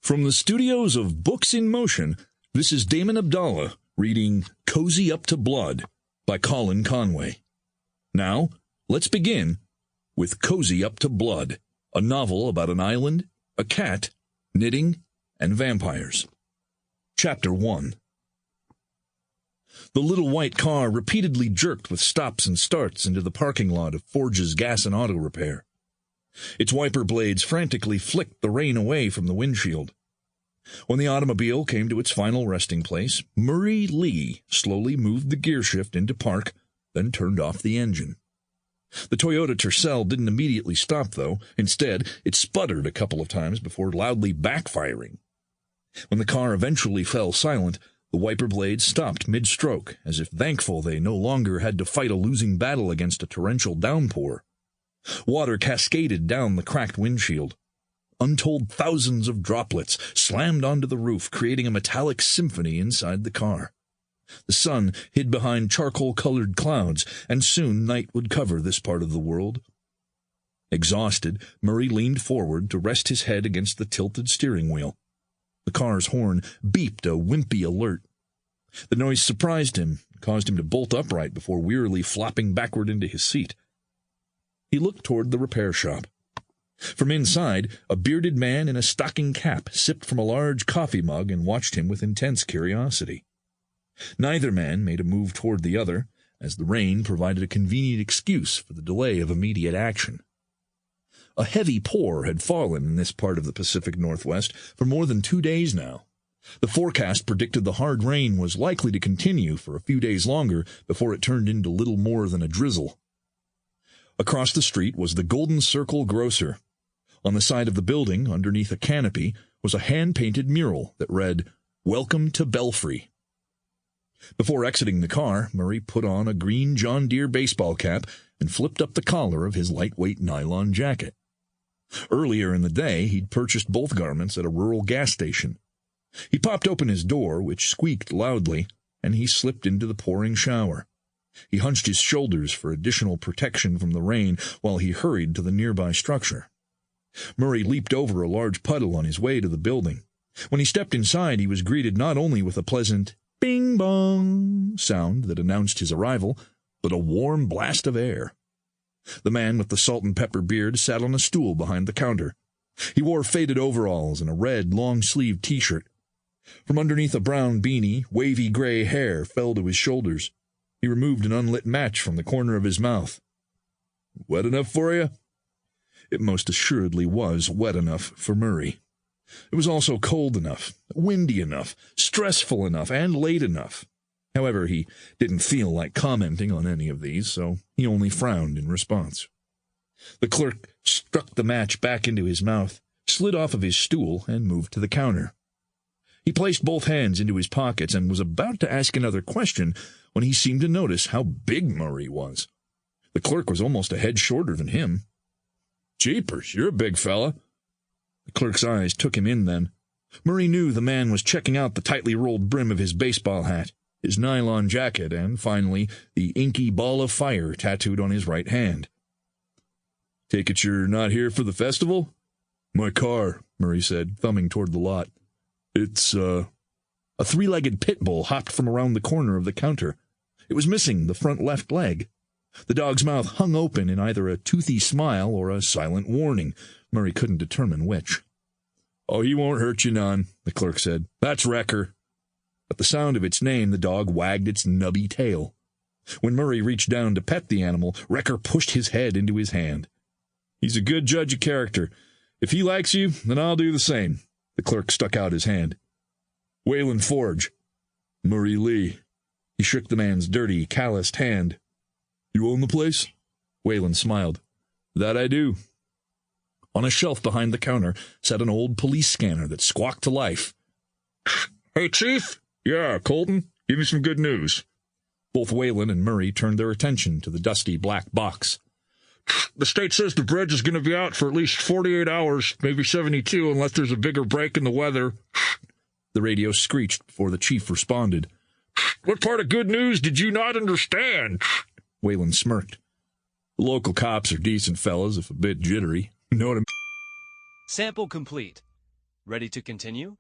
From the studios of Books in Motion, this is Damon Abdallah reading Cozy Up to Blood by Colin Conway. Now, let's begin with Cozy Up to Blood, a novel about an island, a cat, knitting, and vampires. Chapter 1. The little white car repeatedly jerked with stops and starts into the parking lot of Forge's Gas and Auto Repair. Its wiper blades frantically flicked the rain away from the windshield. When the automobile came to its final resting place, Murray Lee slowly moved the gearshift into park, then turned off the engine. The Toyota Tercel didn't immediately stop, though. Instead, it sputtered a couple of times before loudly backfiring. When the car eventually fell silent, the wiper blades stopped mid-stroke, as if thankful they no longer had to fight a losing battle against a torrential downpour. Water cascaded down the cracked windshield. Untold thousands of droplets slammed onto the roof, creating a metallic symphony inside the car. The sun hid behind charcoal-colored clouds, and soon night would cover this part of the world. Exhausted, Murray leaned forward to rest his head against the tilted steering wheel. The car's horn beeped a wimpy alert. The noise surprised him, caused him to bolt upright before wearily flopping backward into his seat. He looked toward the repair shop. From inside, a bearded man in a stocking cap sipped from a large coffee mug and watched him with intense curiosity. Neither man made a move toward the other, as the rain provided a convenient excuse for the delay of immediate action. A heavy pour had fallen in this part of the Pacific Northwest for more than 2 days now. The forecast predicted the hard rain was likely to continue for a few days longer before it turned into little more than a drizzle. Across the street was the Golden Circle Grocer. On the side of the building, underneath a canopy, was a hand-painted mural that read, "Welcome to Belfry." Before exiting the car, Murray put on a green John Deere baseball cap and flipped up the collar of his lightweight nylon jacket. Earlier in the day, he'd purchased both garments at a rural gas station. He popped open his door, which squeaked loudly, and he slipped into the pouring shower. He hunched his shoulders for additional protection from the rain while he hurried to the nearby structure. Murray leaped over a large puddle on his way to the building. When he stepped inside, he was greeted not only with a pleasant bing-bong sound that announced his arrival, but a warm blast of air. The man with the salt and pepper beard sat on a stool behind the counter. He wore faded overalls and a red, long-sleeved T-shirt. From underneath a brown beanie, wavy gray hair fell to his shoulders. He removed an unlit match from the corner of his mouth. "Wet enough for you?" It most assuredly was wet enough for Murray. It was also cold enough, windy enough, stressful enough, and late enough. However, he didn't feel like commenting on any of these, so he only frowned in response. The clerk struck the match back into his mouth, slid off of his stool, and moved to the counter. He placed both hands into his pockets and was about to ask another question when he seemed to notice how big Murray was. The clerk was almost a head shorter than him. "Jeepers, you're a big fella." The clerk's eyes took him in then. Murray knew the man was checking out the tightly rolled brim of his baseball hat, his nylon jacket, and, finally, the inky ball of fire tattooed on his right hand. "Take it you're not here for the festival?" "My car," Murray said, thumbing toward the lot. "It's, A three-legged pit bull hopped from around the corner of the counter. It was missing the front left leg. The dog's mouth hung open in either a toothy smile or a silent warning. Murray couldn't determine which. "Oh, he won't hurt you none," the clerk said. "That's Wrecker." At the sound of its name, the dog wagged its nubby tail. When Murray reached down to pet the animal, Wrecker pushed his head into his hand. "He's a good judge of character. If he likes you, then I'll do the same." The clerk stuck out his hand. "Waylon Forge." "Murray Lee." He shook the man's dirty, calloused hand. "You own the place?" Waylon smiled. "That I do." On a shelf behind the counter sat an old police scanner that squawked to life. "Hey, Chief?" "Yeah, Colton, give me some good news." Both Waylon and Murray turned their attention to the dusty black box. "The state says the bridge is going to be out for at least 48 hours, maybe 72, unless there's a bigger break in the weather." The radio screeched before the chief responded. "What part of good news did you not understand?" Waylon smirked. "The local cops are decent fellas, if a bit jittery. You know what I mean?" Sample complete. Ready to continue?